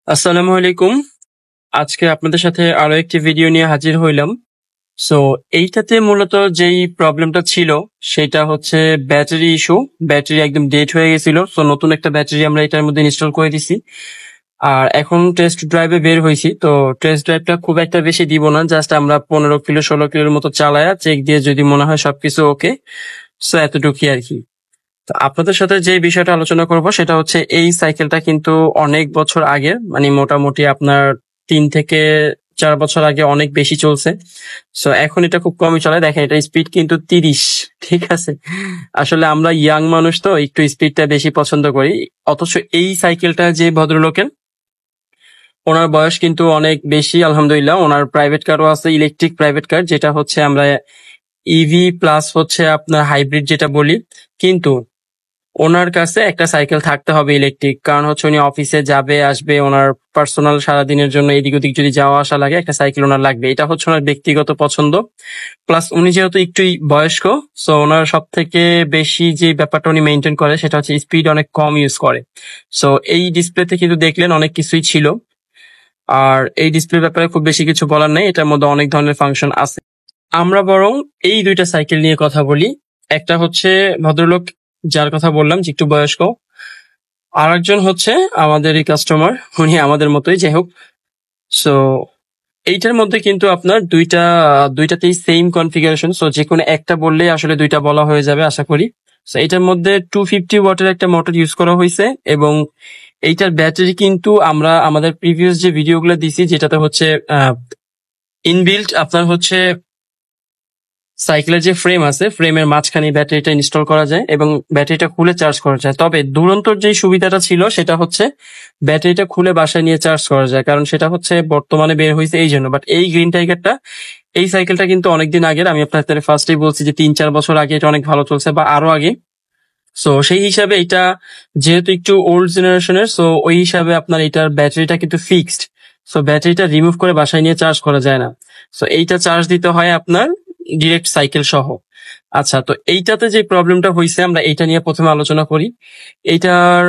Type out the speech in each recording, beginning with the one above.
আসসালামু আলাইকুম। আজকে আপনাদের সাথে আরো একটি ভিডিও নিয়ে হাজির হইলাম। সো এইটাতে মূলত যেই প্রবলেমটা ছিল সেটা হচ্ছে ব্যাটারি ইস্যু। ব্যাটারি একদম ডেড হয়ে গেছিল। সো নতুন একটা ব্যাটারি আমরা এটার মধ্যে ইনস্টল করে দিছি। আর এখন টেস্ট ড্রাইভে বের হইছি। তো টেস্ট ড্রাইভটা খুব একটা বেশি দিব না, জাস্ট আমরা 15 কিলো 16 কিলোর মতো চালায়া চেক দিয়ে যদি মনে হয় সবকিছু ওকে, সো এতটুকুই আর কি। তো আপনাদের সাথে যে বিষয়টা আলোচনা করব সেটা হচ্ছে এই সাইকেলটা কিন্তু অনেক বছর আগে, মানে মোটামুটি আপনার 3 থেকে 4 বছর আগে অনেক বেশি চলছে। সো এখন এটা খুব কমই চলে। দেখেন এটা স্পিড কিন্তু 30, ঠিক আছে। আসলে আমরা ইয়াং মানুষ তো একটু স্পিডটা বেশি পছন্দ করি। অথচ এই সাইকেলটা যে ভদ্রলোকের, ওনার বয়স কিন্তু অনেক বেশি আলহামদুলিল্লাহ। ওনার প্রাইভেট কারও আছে, ইলেকট্রিক প্রাইভেট কার, যেটা হচ্ছে আমরা ইভি প্লাস হচ্ছে আপনার হাইব্রিড যেটা বলি। কিন্তু ওনার কাছে একটা সাইকেল থাকতে হবে ইলেকট্রিক, কারণ হচ্ছে উনি অফিসে যাবে আসবে, ওনার পার্সোনাল সারাদিনের জন্য এদিক ওদিক যদি যাওয়া আসা লাগে একটা সাইকেল ওনার লাগবে। এটা হচ্ছে ওনার ব্যক্তিগত পছন্দ। প্লাস উনি যেহেতু একটু বয়স্ক, সো ওনার সব থেকে বেশি যে ব্যাপারটা উনি মেনটেন করে সেটা হচ্ছে স্পিড অনেক কম ইউজ করে। সো এই ডিসপ্লেতে কিন্তু দেখলেন অনেক কিছুই ছিল। আর এই ডিসপ্লের ব্যাপারে খুব বেশি কিছু বলার নেই, এটার মধ্যে অনেক ধরনের ফাংশন আছে। আমরা বরং এই দুইটা সাইকেল নিয়ে কথা বলি। একটা হচ্ছে ভদ্রলোক যার কথা বললাম যে একটু বয়স্ক, আর একজন হচ্ছে আমাদেরই কাস্টমার, উনি আমাদের মতোই, যাই হোক। সো এইটার মধ্যে কিন্তু আপনার দুইটাতেই সেম কনফিগারেশন। সো যে কোনো একটা বললেই আসলে দুইটা বলা হয়ে যাবে আশা করি। সো এটার মধ্যে 250 ওয়াটের একটা মোটর ইউজ করা হয়েছে, এবং এইটার ব্যাটারি কিন্তু আমরা আমাদের প্রিভিয়াস যে ভিডিওগুলো দিছি যেটাতে হচ্ছে ইনবিল্ট আপনার হচ্ছে সাইকেলের যে ফ্রেম আছে, ফ্রেমের মাঝখানে ব্যাটারিটা ইনস্টল করা যায় এবং ব্যাটারিটা খুলে চার্জ করা যায়। তবে দুরন্তর যে সুবিধাটা ছিল সেটা হচ্ছে ব্যাটারিটা খুলে বাসায় নিয়ে চার্জ করা যায়, কারণ সেটা হচ্ছে বর্তমানে বের হয়েছে এই জন্য। বাট এই গ্রিন টাইগারটা, এই সাইকেলটা কিন্তু অনেকদিন আগের। আমি আপনাদের ফার্স্টেই বলছি যে 3-4 বছর আগে এটা অনেক ভালো চলছে, বা আরো আগে। সো সেই হিসাবে এটা যেহেতু একটু ওল্ড জেনারেশনের, সো ওই হিসাবে আপনার এটার ব্যাটারিটা কিন্তু ফিক্সড। সো ব্যাটারিটা রিমুভ করে বাসায় নিয়ে চার্জ করা যায় না। সো এইটা চার্জ দিতে হয় আপনার ডিরেক্ট সাইকেল সহ। আচ্ছা, তো এইটাতে যে প্রবলেমটা হয়েছে আমরা এইটা নিয়ে প্রথমে আলোচনা করি। এইটার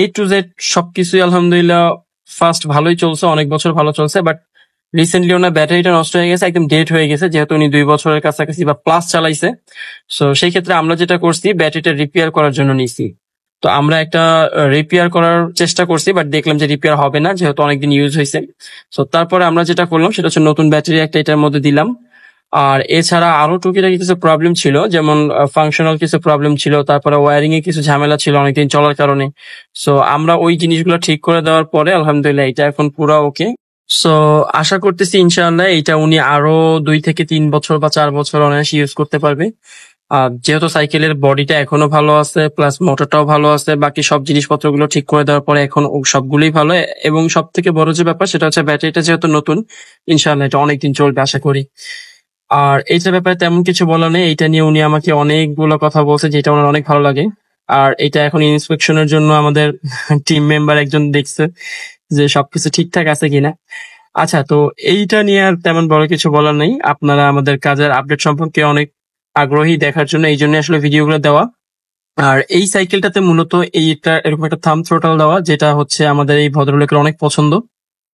A to Z সবকিছুই আলহামদুলিল্লাহ ফার্স্ট ভালোই চলছে, অনেক বছর ভালো চলছে। বাট রিসেন্টলি ওনার ব্যাটারিটা নষ্ট হয়ে গেছে, একদম ডেড হয়ে গেছে, যেহেতু উনি 2 বছরের কাছাকাছি বা প্লাস চালাইছে। সো সেই ক্ষেত্রে আমরা যেটা করছি, ব্যাটারিটা রিপেয়ার করার জন্য নিছি। তো আমরা একটা রিপেয়ার করার চেষ্টা করছি, বাট দেখলাম যে রিপেয়ার হবে না, যেহেতু অনেকদিন ইউজ হয়েছে। সো তারপরে আমরা যেটা করলাম সেটা হচ্ছে নতুন ব্যাটারি একটা এটার মধ্যে দিলাম। আর এছাড়া আরো টুকিটাকি কিছু প্রবলেম ছিল, যেমন ফাংশনাল কিছু প্রবলেম ছিল, তারপরে ওয়ারিং এ কিছু ঝামেলা ছিল অনেকদিন চলার কারণে। সো আমরা ওই জিনিসগুলো ঠিক করে দেওয়ার পরে আলহামদুলিল্লাহ এটা এখন পুরো ওকে। সো আশা করতেছি ইনশাআল্লাহ এটা উনি আরো 2 থেকে 3 বছর বা 4 বছর অনায়াসে ইউজ করতে পারবে। যেহেতু সাইকেলের বডিটা এখনো ভালো আছে, প্লাস মোটরটাও ভালো আছে, বাকি সব জিনিসপত্রগুলো ঠিক করে দেওয়ার পরে এখন সবগুলোই ভালো। এবং সব থেকে বড় যে ব্যাপার সেটা হচ্ছে ব্যাটারিটা যেহেতু নতুন, ইনশাআল্লাহ এটা অনেকদিন চলবে আশা করি। আর এইটার ব্যাপারে তেমন কিছু বলা নেই, এটা নিয়ে উনি আমাকে অনেকগুলো কথা বলছে যেটা ওনার অনেক ভালো লাগে। আর এটা এখন ইন্সপেকশনের জন্য আমাদের টিম মেম্বার একজন দেখছে যে সবকিছু ঠিকঠাক আছে কিনা। আচ্ছা, তো এইটা নিয়ে আর তেমন বড় কিছু বলার নেই। আপনারা আমাদের কাজের আপডেট সম্পর্কে অনেক আগ্রহী দেখার জন্য, এই জন্য আসলে ভিডিওগুলো দেওয়া। আর এই সাইকেলটাতে মূলত এইটা এরকম একটা থাম থ্রোটল দেওয়া, যেটা হচ্ছে আমাদের এই ভদ্রলোকের অনেক পছন্দ।